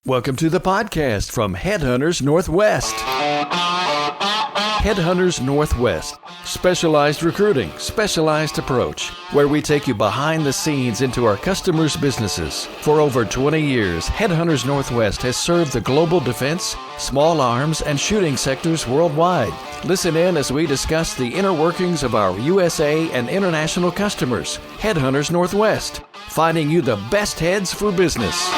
Welcome to the podcast from HeadHunters Northwest. HeadHunters Northwest. Specialized recruiting, specialized approach, where we take you behind the scenes into our customers' businesses. For over 20 years, HeadHunters Northwest has served the global defense, small arms, and shooting sectors worldwide. Listen in as we discuss the inner workings of our USA and international customers. HeadHunters Northwest, finding you the best heads for business.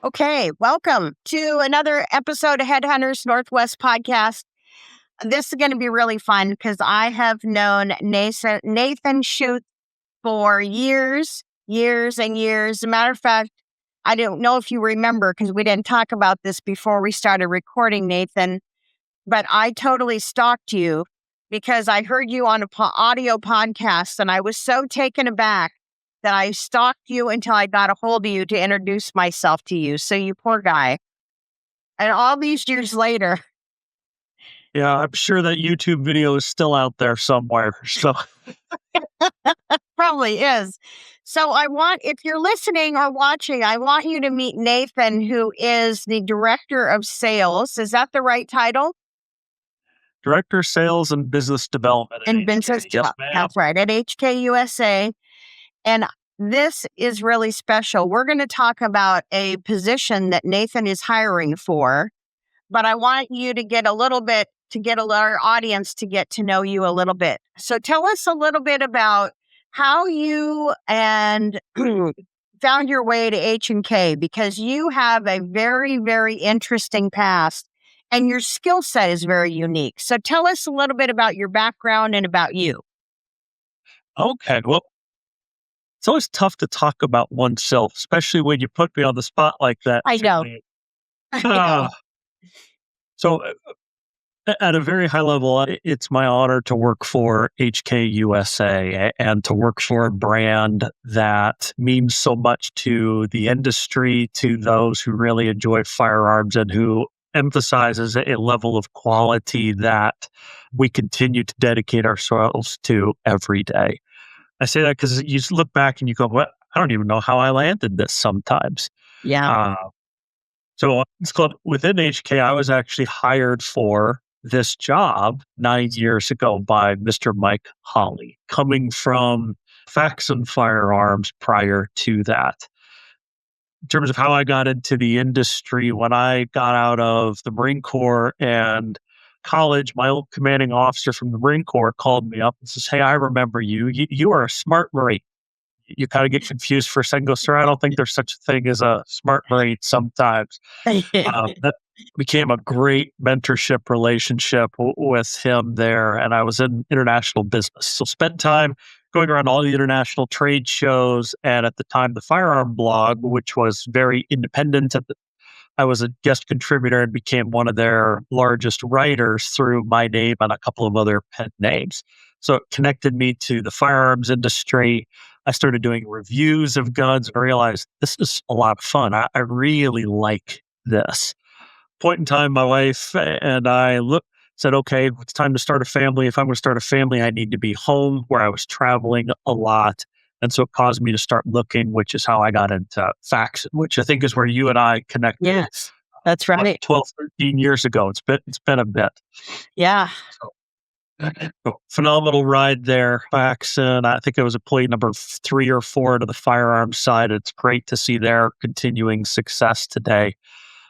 Okay, welcome to another episode of HeadHunters Northwest podcast. This is going to be really fun because I have known Nathan Schueth for years and years. As a matter of fact, I don't know if you remember because we didn't talk about this before we started recording, Nathan, but I totally stalked you because I heard you on an audio podcast and I was so taken aback that I stalked you until I got a hold of you to introduce myself to you. So you poor guy. And all these years later. Yeah, I'm sure that YouTube video is still out there somewhere. So Probably is. So if you're listening or watching, I want you to meet Nathan, who is the Director of Sales. Is that the right title? Director of Sales and Business Development. And Business Development. That's right, at HKUSA. And this is really special. We're going to talk about a position that Nathan is hiring for, but I want you to get our audience to get to know you a little bit. So tell us a little bit about how you found your way to H&K, because you have a very, very interesting past and your skill set is very unique. So tell us a little bit about your background and about you. Okay, well, it's always tough to talk about oneself, especially when you put me on the spot like that. I know. So at a very high level, it's my honor to work for HKUSA and to work for a brand that means so much to the industry, to those who really enjoy firearms and who emphasizes a level of quality that we continue to dedicate ourselves to every day. I say that because you look back and you go, well, I don't even know how I landed this sometimes. Yeah. So it's called within HK, I was actually hired for this job 9 years ago by Mr. Mike Hawley, coming from Faxon Firearms prior to that. In terms of how I got into the industry, when I got out of the Marine Corps and college, my old commanding officer from the Marine Corps called me up and says, "Hey, I remember you. You are a smart Marine." You kind of get confused for a second, go, "Sir, I don't think there's such a thing as a smart Marine sometimes." That became a great mentorship relationship with him there. And I was in international business. So spent time going around all the international trade shows. And at the time, the Firearm Blog, which was very independent I was a guest contributor and became one of their largest writers through my name and a couple of other pen names. So it connected me to the firearms industry. I started doing reviews of guns and realized this is a lot of fun. I really like this. Point in time, my wife and I said, okay, it's time to start a family. If I'm going to start a family, I need to be home, where I was traveling a lot. And so it caused me to start looking, which is how I got into Faxon, which I think is where you and I connected. Yes, that's right. 12, 13 years ago. It's been a bit. Yeah. So, phenomenal ride there, Faxon. I think I was employee number 3 or 4 to the firearms side. It's great to see their continuing success today.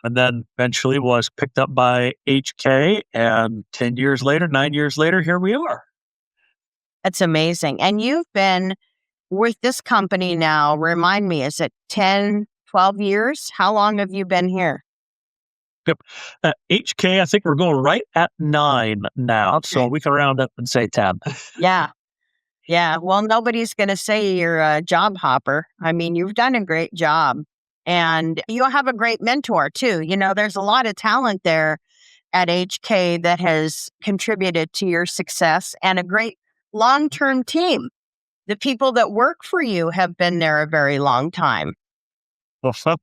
And then eventually was picked up by HK, and 9 years later, here we are. That's amazing. And you've been with this company now, remind me, is it 10, 12 years? How long have you been here? Yep. HK, I think we're going right at 9 now, so we can round up and say 10. Yeah. Well, nobody's going to say you're a job hopper. I mean, you've done a great job. And you have a great mentor, too. You know, there's a lot of talent there at HK that has contributed to your success, and a great long-term team. The people that work for you have been there a very long time. Yep.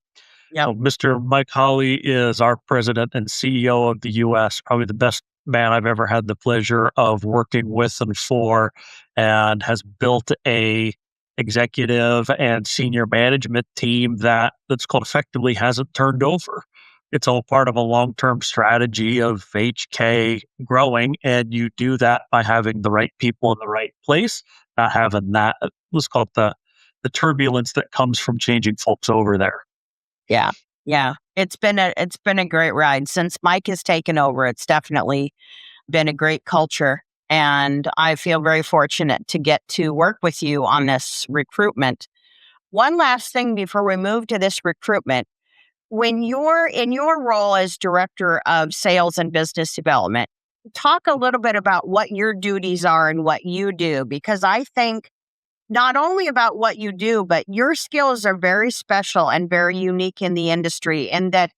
Mr. Mike Hawley is our president and CEO of the U.S., probably the best man I've ever had the pleasure of working with and for, and has built a executive and senior management team that's called effectively hasn't turned over. It's all part of a long-term strategy of HK growing, and you do that by having the right people in the right place, not having that, let's call it the turbulence that comes from changing folks over there. Yeah. Yeah. It's been a great ride since Mike has taken over. It's definitely been a great culture. And I feel very fortunate to get to work with you on this recruitment. One last thing before we move to this recruitment. When you're in your role as director of sales and business development, talk a little bit about what your duties are and what you do, because I think not only about what you do, but your skills are very special and very unique in the industry, and that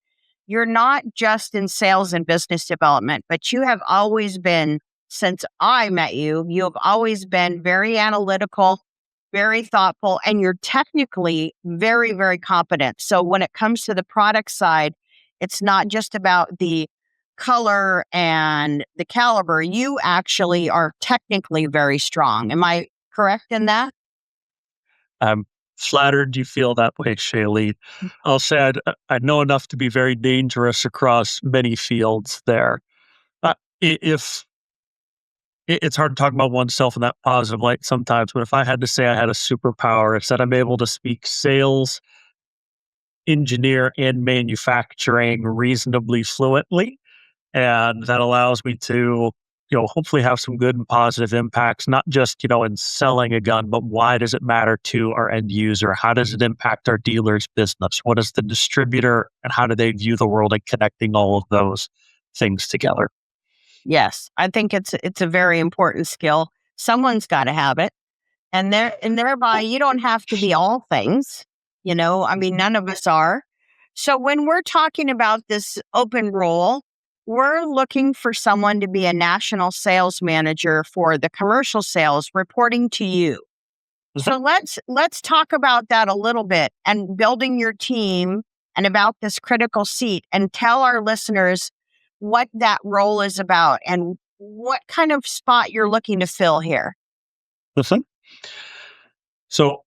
you're not just in sales and business development, but you have always been, since I met you, you have always been very analytical, very thoughtful, and you're technically very, very competent. So when it comes to the product side, it's not just about the color and the caliber. You actually are technically very strong. Am I correct in that? I'm flattered you feel that way, Shaylene. I'll say I know enough to be very dangerous across many fields there. If it's hard to talk about oneself in that positive light sometimes, but if I had to say I had a superpower, it's that I'm able to speak sales, engineer, and manufacturing reasonably fluently. And that allows me to, hopefully have some good and positive impacts, not just, in selling a gun, but why does it matter to our end user? How does it impact our dealer's business? What is the distributor and how do they view the world, and connecting all of those things together? Yes, I think it's a very important skill. Someone's got to have it. And thereby you don't have to be all things, I mean, none of us are. So when we're talking about this open role, we're looking for someone to be a national sales manager for the commercial sales reporting to you. So let's talk about that a little bit and building your team and about this critical seat, and tell our listeners what that role is about and what kind of spot you're looking to fill here. Listen. So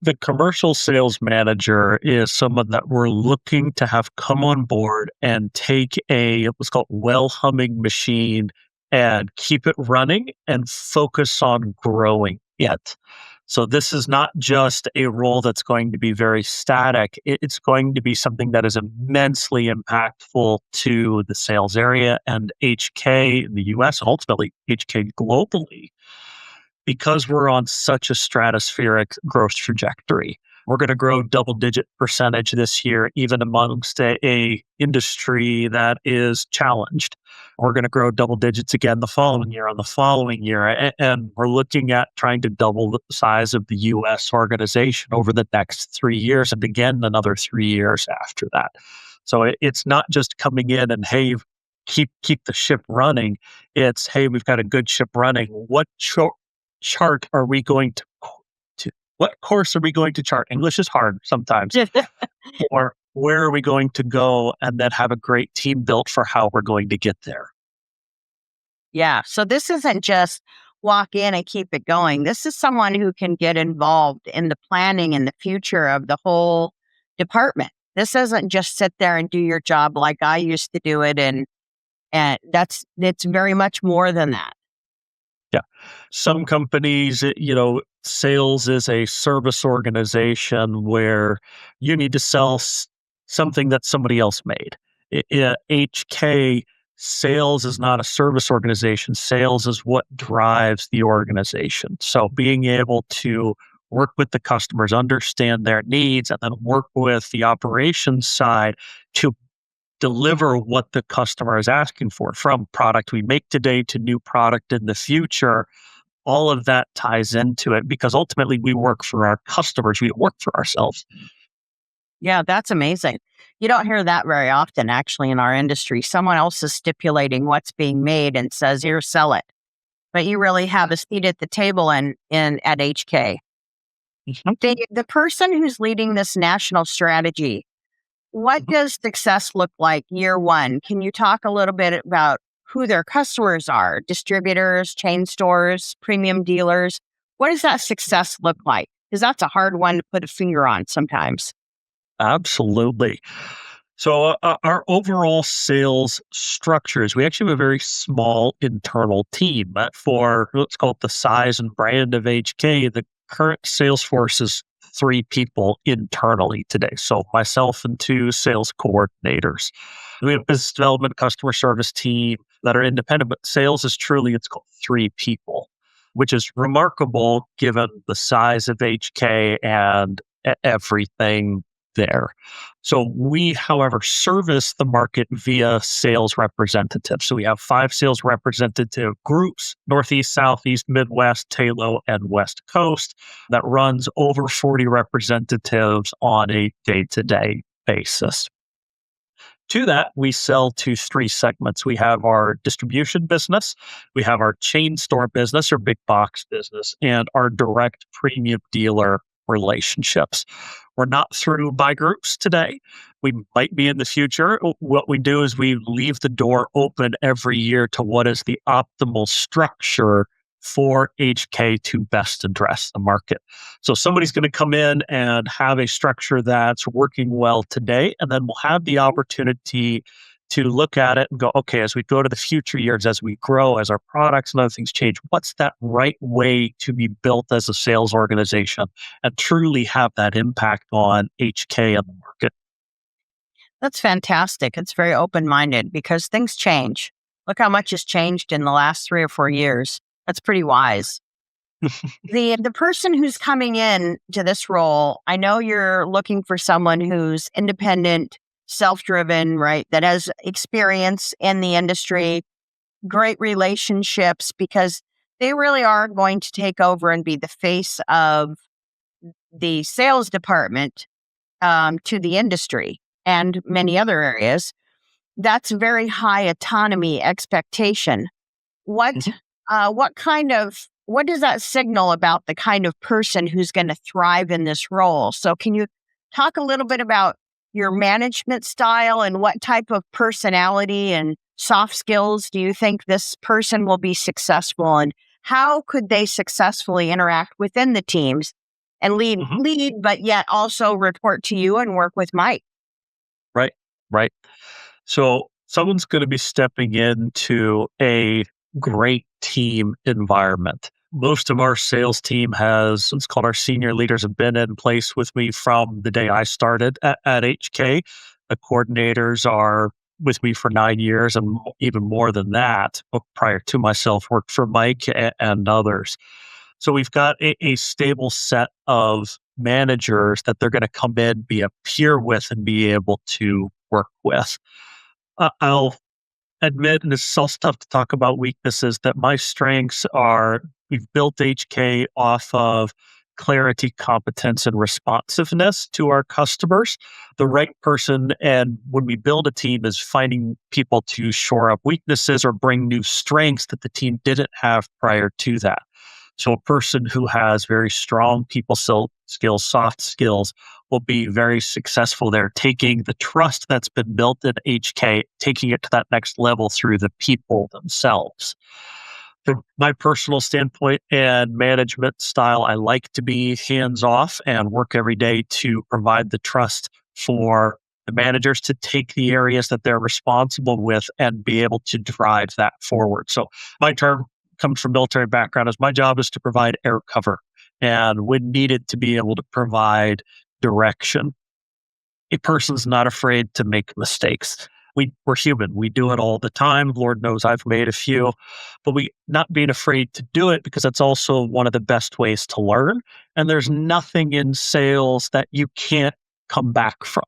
the commercial sales manager is someone that we're looking to have come on board and take what's called well humming machine and keep it running and focus on growing it. So this is not just a role that's going to be very static. It's going to be something that is immensely impactful to the sales area and HK in the US and ultimately HK globally, because we're on such a stratospheric growth trajectory. We're going to grow double-digit percentage this year, even amongst a industry that is challenged. We're going to grow double digits again the following year, on the following year, and we're looking at trying to double the size of the U.S. organization over the next 3 years, and again another 3 years after that. So it's not just coming in and hey, keep the ship running. It's hey, we've got a good ship running. What chart are we going to what course are we going to chart? English is hard sometimes. Or where are we going to go, and then have a great team built for how we're going to get there. Yeah. So this isn't just walk in and keep it going. This is someone who can get involved in the planning and the future of the whole department. This isn't just sit there and do your job like I used to do it. And it's very much more than that. Yeah. Some companies, sales is a service organization where you need to sell something that somebody else made. HK, sales is not a service organization. Sales is what drives the organization. So being able to work with the customers, understand their needs, and then work with the operations side to deliver what the customer is asking for, from product we make today to new product in the future. All of that ties into it because ultimately we work for our customers. We work for ourselves. Yeah, that's amazing. You don't hear that very often, actually, in our industry. Someone else is stipulating what's being made and says, here, sell it. But you really have a seat at the table in at HK. The person who's leading this national strategy, what does success look like year one? Can you talk a little bit about who their customers are? Distributors, chain stores, premium dealers? What does that success look like? Because that's a hard one to put a finger on sometimes. Absolutely. So, our overall sales structures, we actually have a very small internal team. But for let's call it the size and brand of HK, the current sales force is 3 people internally today. So, myself and 2 sales coordinators. We have business development, customer service team that are independent, but sales is truly, it's called 3 people, which is remarkable given the size of HK and everything there. So we, however, service the market via sales representatives. So we have 5 sales representative groups, Northeast, Southeast, Midwest, Talo, and West Coast, that runs over 40 representatives on a day-to-day basis. To that, we sell to 3 segments. We have our distribution business, we have our chain store business or big box business, and our direct premium dealer relationships. We're not through by groups today. We might be in the future. What we do is we leave the door open every year to what is the optimal structure for HK to best address the market. So somebody's going to come in and have a structure that's working well today, and then we'll have the opportunity to look at it and go, okay, as we go to the future years, as we grow, as our products and other things change, what's that right way to be built as a sales organization and truly have that impact on HK and the market? That's fantastic. It's very open-minded because things change. Look how much has changed in the last 3 or 4 years. That's pretty wise. The person who's coming in to this role, I know you're looking for someone who's independent, self-driven, right? That has experience in the industry, great relationships, because they really are going to take over and be the face of the sales department to the industry and many other areas. That's very high autonomy expectation. What Mhm. What does that signal about the kind of person who's going to thrive in this role? So can you talk a little bit about your management style and what type of personality and soft skills do you think this person will be successful, and how could they successfully interact within the teams and Mhm. lead, but yet also report to you and work with Mike? Right, right. So someone's going to be stepping into a great team environment. Most of our sales team has, it's called our senior leaders, have been in place with me from the day I started at HK. The coordinators are with me for 9 years and even more than that. Prior to myself, worked for Mike and others. So we've got a stable set of managers that they're going to come in, be a peer with, and be able to work with. I'll admit, and it's also tough to talk about weaknesses, that my strengths are we've built HK off of clarity, competence, and responsiveness to our customers. The right person, and when we build a team, is finding people to shore up weaknesses or bring new strengths that the team didn't have prior to that. So a person who has very strong people skills, soft skills, will be very successful there, taking the trust that's been built in HK, taking it to that next level through the people themselves. From my personal standpoint and management style, I like to be hands off and work every day to provide the trust for the managers to take the areas that they're responsible with and be able to drive that forward. So my term comes from military background, is my job is to provide air cover and when needed to be able to provide direction. A person's not afraid to make mistakes. We're human. We do it all the time. Lord knows I've made a few, but we not being afraid to do it, because that's also one of the best ways to learn. And there's nothing in sales that you can't come back from,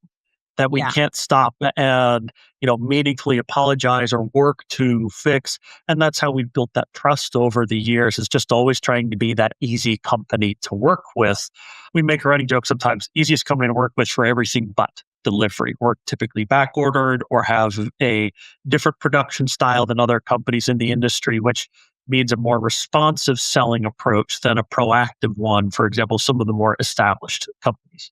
that we Yeah. can't stop and, meaningfully apologize or work to fix. And that's how we've built that trust over the years, is just always trying to be that easy company to work with. We make a running joke sometimes, easiest company to work with for everything but delivery. We're typically back ordered or have a different production style than other companies in the industry, which means a more responsive selling approach than a proactive one, for example, some of the more established companies.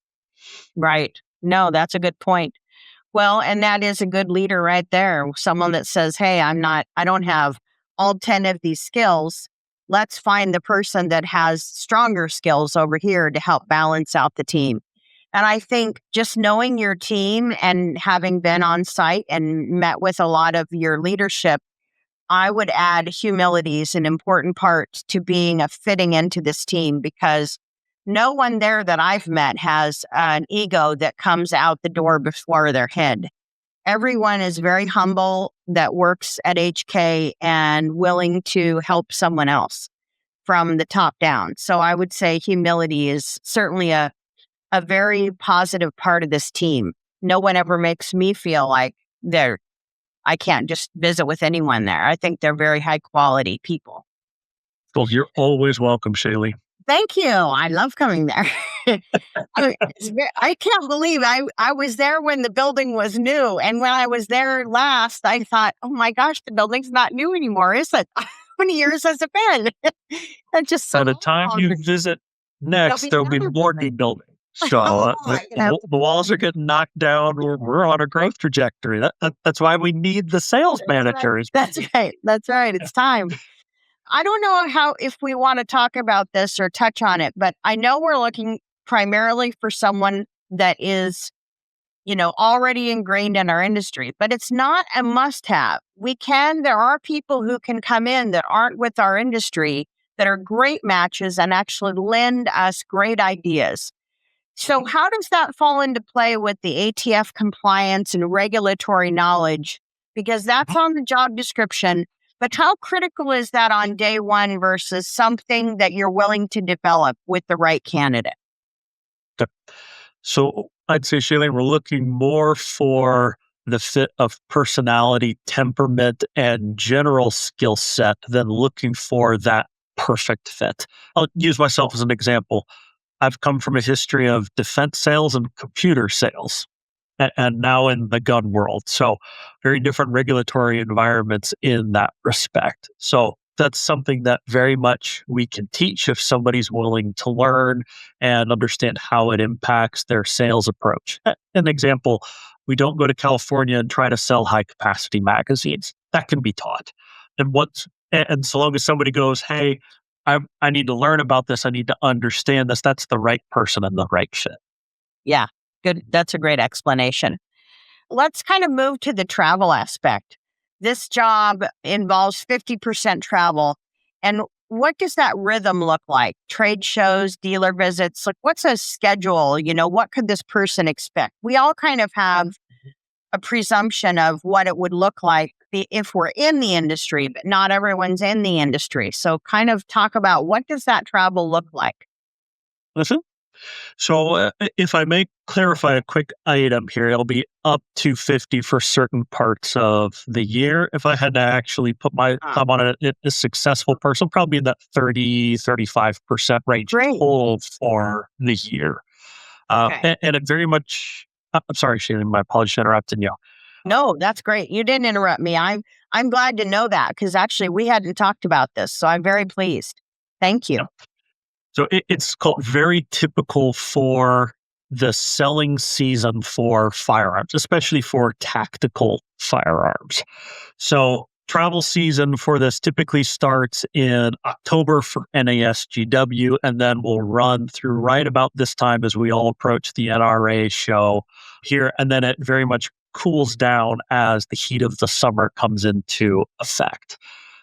Right. No, that's a good point. Well, and that is a good leader right there. Someone that says, hey, I don't have all 10 of these skills, let's find the person that has stronger skills over here to help balance out the team. And I think just knowing your team and having been on site and met with a lot of your leadership, I would add humility is an important part to being a fitting into this team, because no one there that I've met has an ego that comes out the door before their head. Everyone is very humble that works at HK and willing to help someone else from the top down. So I would say humility is certainly a very positive part of this team. No one ever makes me feel like I can't just visit with anyone there. I think they're very high quality people. Well, you're always welcome, Shaylene. Thank you. I love coming there. I can't believe I was there when the building was new. And when I was there last, I thought, oh my gosh, the building's not new anymore, is it? How many years has it been? That's just so By the time you visit next, there'll be more new buildings. So the walls are getting knocked down. We're on a growth trajectory. That's why we need the sales managers. That's right. That's right. It's time. I don't know if we want to talk about this or touch on it, but I know we're looking primarily for someone that is, already ingrained in our industry, but it's not a must-have. There are people who can come in that aren't with our industry that are great matches and actually lend us great ideas. So how does that fall into play with the ATF compliance and regulatory knowledge? Because that's on the job description, but how critical is that on day one versus something that you're willing to develop with the right candidate? So I'd say, Shaylene, we're looking more for the fit of personality, temperament, and general skill set than looking for that perfect fit. I'll use myself as an example. I've come from a history of defense sales and computer sales, and now in the gun world. So very different regulatory environments in that respect. So that's something that very much we can teach if somebody's willing to learn and understand how it impacts their sales approach. An example, we don't go to California and try to sell high capacity magazines. That can be taught. And so long as somebody goes, hey, I need to learn about this, I need to understand this, that's the right person and the right fit. Yeah, good. That's a great explanation. Let's kind of move to the travel aspect. This job involves 50% travel. And what does that rhythm look like? Trade shows, dealer visits, like what's a schedule? What could this person expect? We all kind of have a presumption of what it would look like if we're in the industry, but not everyone's in the industry. So kind of talk about what does that travel look like? Listen. So if I may clarify a quick item here, it'll be up to 50 for certain parts of the year. If I had to actually put my thumb on it, a successful person, probably in that 35% range total for the year. Okay. And it very much, I'm sorry, Shaylene, my apologies for interrupting you. No, that's great. You didn't interrupt me. I'm glad to know that because actually we hadn't talked about this. So I'm very pleased. Thank you. Yeah. So it's called very typical for the selling season for firearms, especially for tactical firearms. So travel season for this typically starts in October for NASGW, and then will run through right about this time as we all approach the NRA show here. And then it very much cools down as the heat of the summer comes into effect.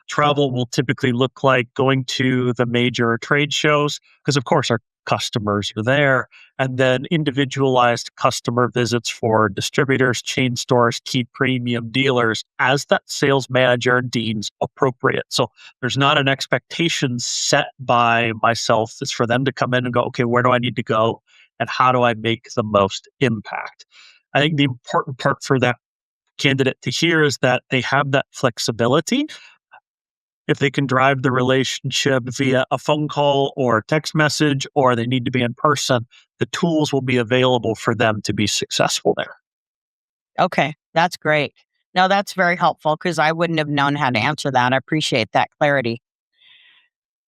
Travel will typically look like going to the major trade shows, because of course our customers are there, and then individualized customer visits for distributors, chain stores, key premium dealers as that sales manager deems appropriate. So there's not an expectation set by myself. It's for them to come in and go, okay, where do I need to go? And how do I make the most impact? I think the important part for that candidate to hear is that they have that flexibility. If they can drive the relationship via a phone call or text message, or they need to be in person, the tools will be available for them to be successful there. Okay, that's great. No, that's very helpful because I wouldn't have known how to answer that. I appreciate that clarity.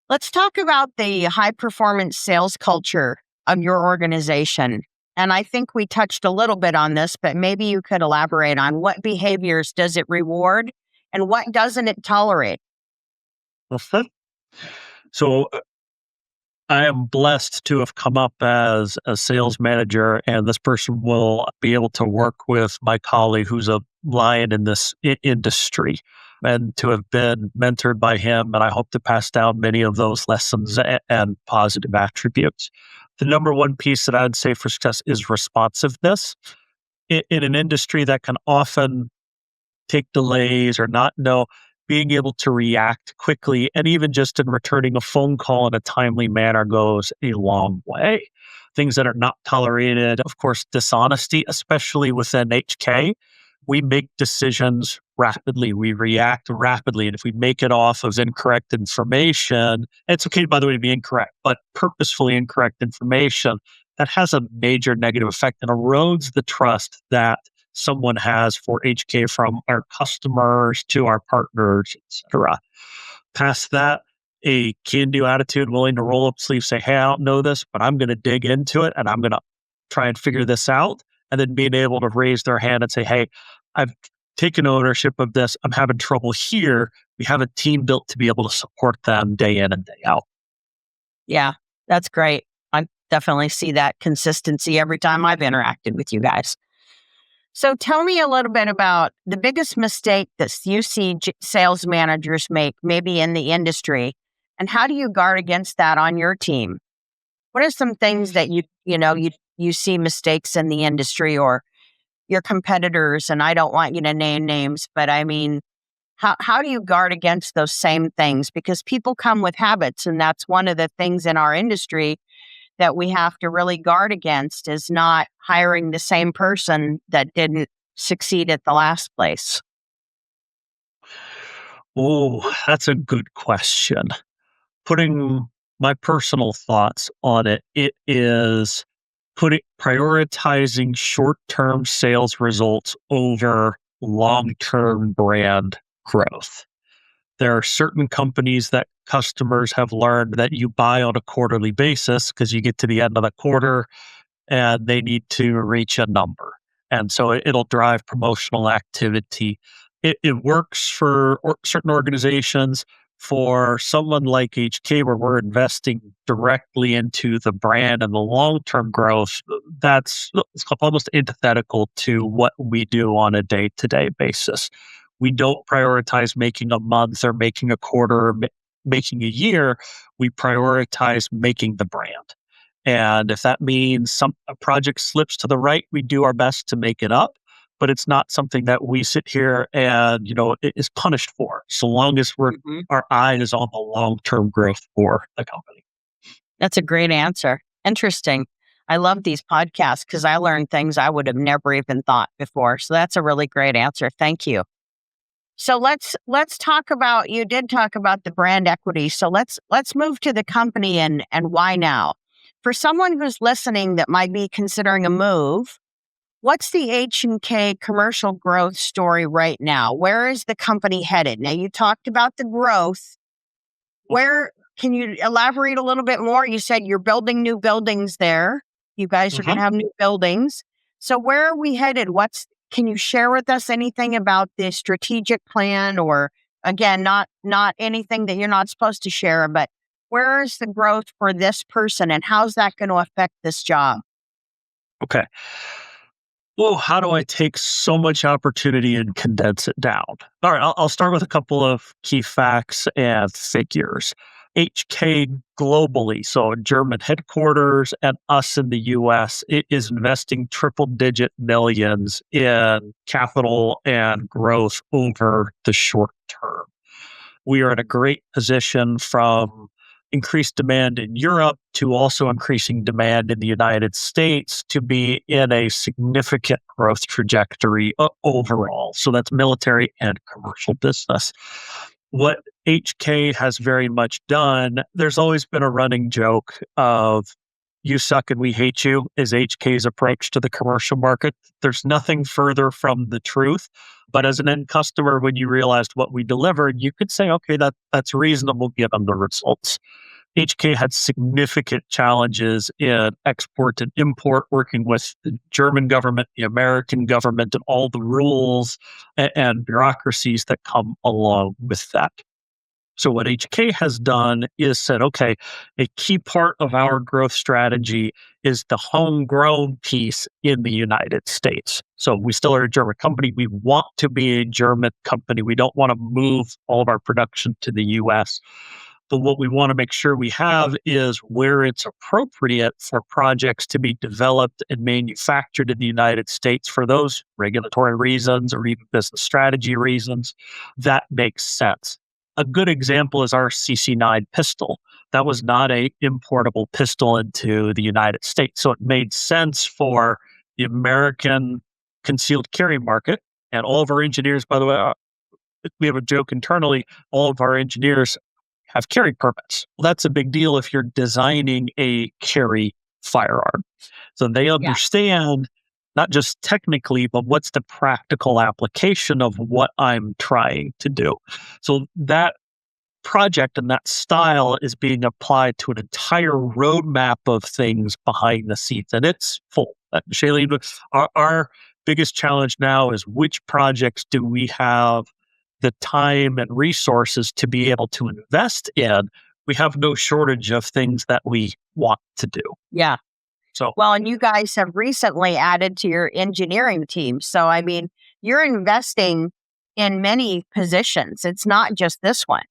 Let's talk about the high performance sales culture of your organization. And I think we touched a little bit on this, but maybe you could elaborate on what behaviors does it reward and what doesn't it tolerate? So I am blessed to have come up as a sales manager, and this person will be able to work with my colleague who's a lion in this industry, and to have been mentored by him. And I hope to pass down many of those lessons and positive attributes. The number one piece that I would say for success is responsiveness in an industry that can often take delays or not know, being able to react quickly and even just in returning a phone call in a timely manner goes a long way. Things that are not tolerated, of course, dishonesty, especially within HK. We make decisions rapidly, we react rapidly. And if we make it off of incorrect information, it's okay, by the way, to be incorrect, but purposefully incorrect information, that has a major negative effect and erodes the trust that someone has for HK from our customers to our partners, etc. Past that, a can-do attitude, willing to roll up sleeves, say, hey, I don't know this, but I'm going to dig into it and I'm going to try and figure this out. And then being able to raise their hand and say, hey, I've taken ownership of this. I'm having trouble here. We have a team built to be able to support them day in and day out. Yeah, that's great. I definitely see that consistency every time I've interacted with you guys. So tell me a little bit about the biggest mistake that you see sales managers make, maybe in the industry, and how do you guard against that on your team? What are some things that you see mistakes in the industry or your competitors? And I don't want you to name names, but I mean, how do you guard against those same things? Because people come with habits, and that's one of the things in our industry that we have to really guard against is not hiring the same person that didn't succeed at the last place. Oh, that's a good question. Putting my personal thoughts on it, it is prioritizing short-term sales results over long-term brand growth. There are certain companies that customers have learned that you buy on a quarterly basis because you get to the end of the quarter and they need to reach a number. And so it'll drive promotional activity. It works for certain organizations. For someone like HK, where we're investing directly into the brand and the long-term growth, it's almost antithetical to what we do on a day-to-day basis. We don't prioritize making a month or making a quarter or making a year. We prioritize making the brand. And if that means a project slips to the right, we do our best to make it up. But it's not something that we sit here and it is punished for, so long as our eye is on the long-term growth for the company. That's a great answer. Interesting. I love these podcasts because I learned things I would have never even thought before. So that's a really great answer. Thank you. So let's talk about, you did talk about the brand equity. So let's move to the company and why now. For someone who's listening that might be considering a move, what's the H&K commercial growth story right now? Where is the company headed? Now, you talked about the growth. Where can you elaborate a little bit more? You said you're building new buildings there. You guys are going to have new buildings. So where are we headed? Can you share with us anything about the strategic plan, or again, not anything that you're not supposed to share, but where is the growth for this person and how's that going to affect this job? Okay. Well, how do I take so much opportunity and condense it down? All right, I'll start with a couple of key facts and figures. HK globally, so German headquarters and us in the US, it is investing triple-digit millions in capital and growth over the short term. We are in a great position from increased demand in Europe to also increasing demand in the United States to be in a significant growth trajectory overall. So that's military and commercial business. What HK has very much done, there's always been a running joke of you suck and we hate you is HK's approach to the commercial market. There's nothing further from the truth. But as an end customer, when you realized what we delivered, you could say, okay, that's reasonable given the results. HK had significant challenges in export and import, working with the German government, the American government, and all the rules and bureaucracies that come along with that. So what HK has done is said, okay, a key part of our growth strategy is the homegrown piece in the United States. So we still are a German company. We want to be a German company. We don't want to move all of our production to the US. But what we want to make sure we have is where it's appropriate for projects to be developed and manufactured in the United States for those regulatory reasons or even business strategy reasons, that makes sense. A good example is our CC9 pistol. That was not a importable pistol into the United States. So it made sense for the American concealed carry market. And all of our engineers, by the way, we have a joke internally, all of our engineers have carry permits. Well, that's a big deal if you're designing a carry firearm. So they understand not just technically, but what's the practical application of what I'm trying to do. So that project and that style is being applied to an entire roadmap of things behind the scenes, and it's full. Shaylene, our biggest challenge now is which projects do we have the time and resources to be able to invest in. We have no shortage of things that we want to do. Yeah. So, well, and you guys have recently added to your engineering team. So, I mean, you're investing in many positions. It's not just this one.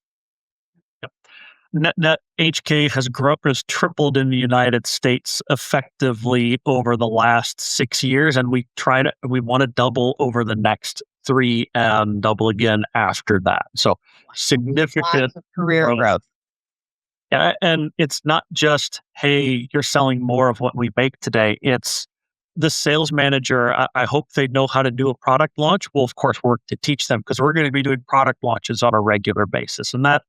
Net HK has tripled in the United States effectively over the last 6 years, and we want to double over the next 3 and double again after that. So significant career growth. Yeah, and it's not just, hey, you're selling more of what we make today. It's the sales manager. I hope they know how to do a product launch. We'll, of course, work to teach them because we're going to be doing product launches on a regular basis. And that,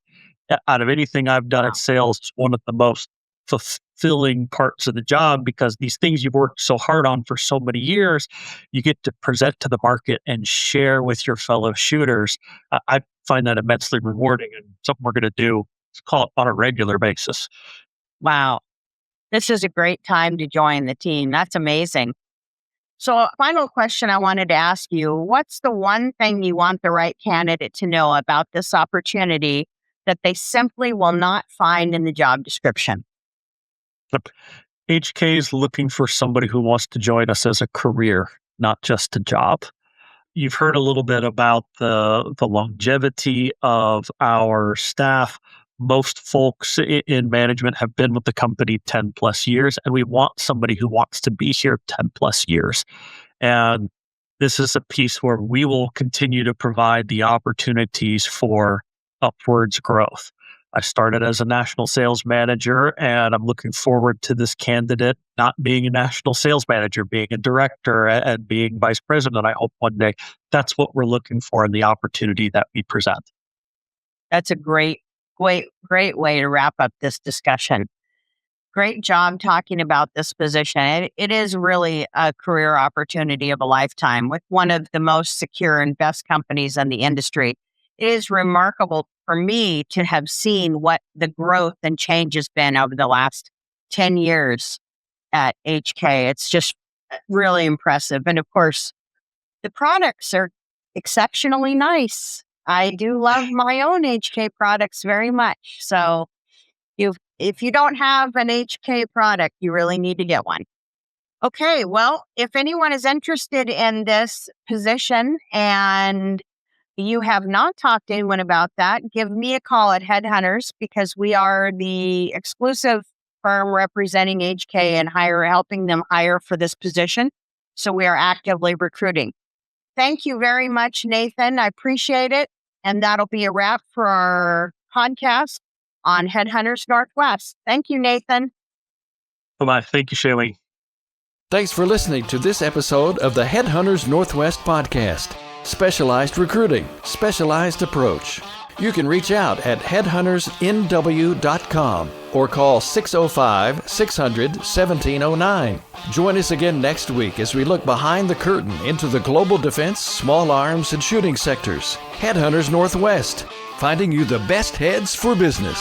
out of anything I've done at sales, is one of the most fulfilling parts of the job, because these things you've worked so hard on for so many years, you get to present to the market and share with your fellow shooters. I find that immensely rewarding and something we're going to do. Let's call it on a regular basis. Wow. This is a great time to join the team. That's amazing. So a final question I wanted to ask you, what's the one thing you want the right candidate to know about this opportunity that they simply will not find in the job description? HK is looking for somebody who wants to join us as a career, not just a job. You've heard a little bit about the longevity of our staff. Most folks in management have been with the company 10 plus years, and we want somebody who wants to be here 10 plus years. And this is a piece where we will continue to provide the opportunities for upwards growth. I started as a national sales manager, and I'm looking forward to this candidate not being a national sales manager, being a director and being vice president. I hope one day that's what we're looking for in the opportunity that we present. That's a great way to wrap up this discussion. Great job talking about this position. It is really a career opportunity of a lifetime with one of the most secure and best companies in the industry. It is remarkable for me to have seen what the growth and change has been over the last 10 years at HK. It's just really impressive. And of course, the products are exceptionally nice. I do love my own HK products very much. So if you don't have an HK product, you really need to get one. Okay, well, if anyone is interested in this position and you have not talked to anyone about that, give me a call at HeadHunters, because we are the exclusive firm representing HK and helping them hire for this position. So we are actively recruiting. Thank you very much, Nathan. I appreciate it. And that'll be a wrap for our podcast on HeadHunters Northwest. Thank you, Nathan. Bye-bye. Thank you, Shaylene. Thanks for listening to this episode of the HeadHunters Northwest podcast. Specialized recruiting, specialized approach. You can reach out at headhuntersnw.com or call 605-600-1709. Join us again next week as we look behind the curtain into the global defense, small arms, and shooting sectors. HeadHunters Northwest, finding you the best heads for business.